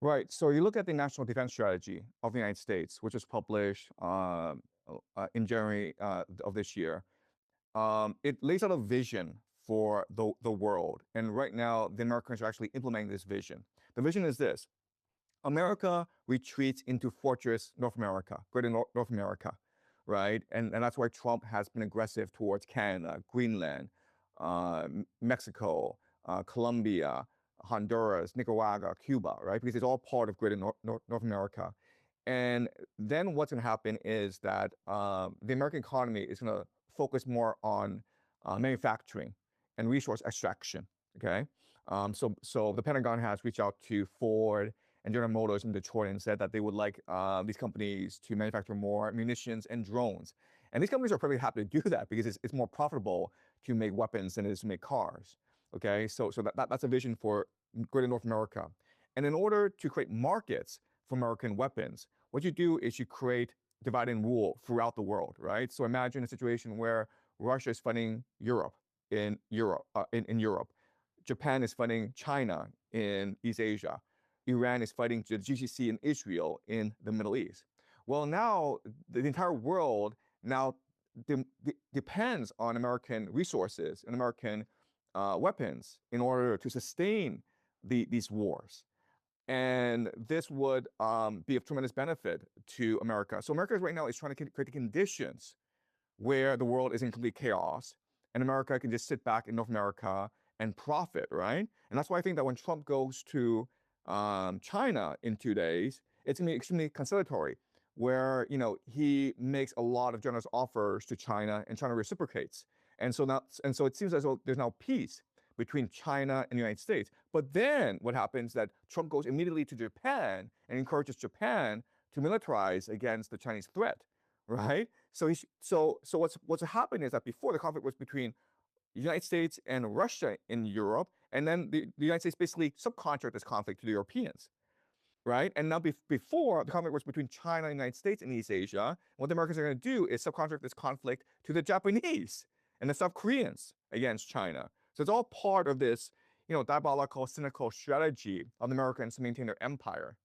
Right. So you look at the National Defense Strategy of the United States, which was published in January of this year. It lays out a vision for the world. And right now, the Americans are actually implementing this vision. The vision is this: America retreats into Fortress North America, Greater North America, right? And that's why Trump has been aggressive towards Canada, Greenland, Mexico, Colombia, Honduras, Nicaragua, Cuba, right? Because it's all part of Greater North America. And then what's going to happen is that the American economy is going to focus more on manufacturing and resource extraction. Okay, so the Pentagon has reached out to Ford and General Motors in Detroit and said that they would like these companies to manufacture more munitions and drones. And these companies are probably happy to do that because it's more profitable to make weapons than it is to make cars. Okay, so that's a vision for Greater North America. And in order to create markets for American weapons, what you do is you create divide and rule throughout the world, right? So imagine a situation where Russia is funding Europe in Europe. Japan is funding China in East Asia. Iran is fighting the GCC in Israel in the Middle East. Well, now the entire world now depends on American resources and American weapons in order to sustain these wars. And this would be of tremendous benefit to America. So America right now is trying to create the conditions where the world is in complete chaos, and America can just sit back in North America and profit, right? And that's why I think that when Trump goes to China in 2 days, it's going to be extremely conciliatory, where he makes a lot of generous offers to China, and China reciprocates. And so it seems as though there's now peace between China and the United States. But then what happens that Trump goes immediately to Japan and encourages Japan to militarize against the Chinese threat, right? So what's happened is that before, the conflict was between the United States and Russia in Europe, and then the United States basically subcontract this conflict to the Europeans, right? And now before, the conflict was between China and the United States and East Asia. What the Americans are going to do is subcontract this conflict to the Japanese and the South Koreans against China. So it's all part of this, diabolical, cynical strategy of the Americans to maintain their empire.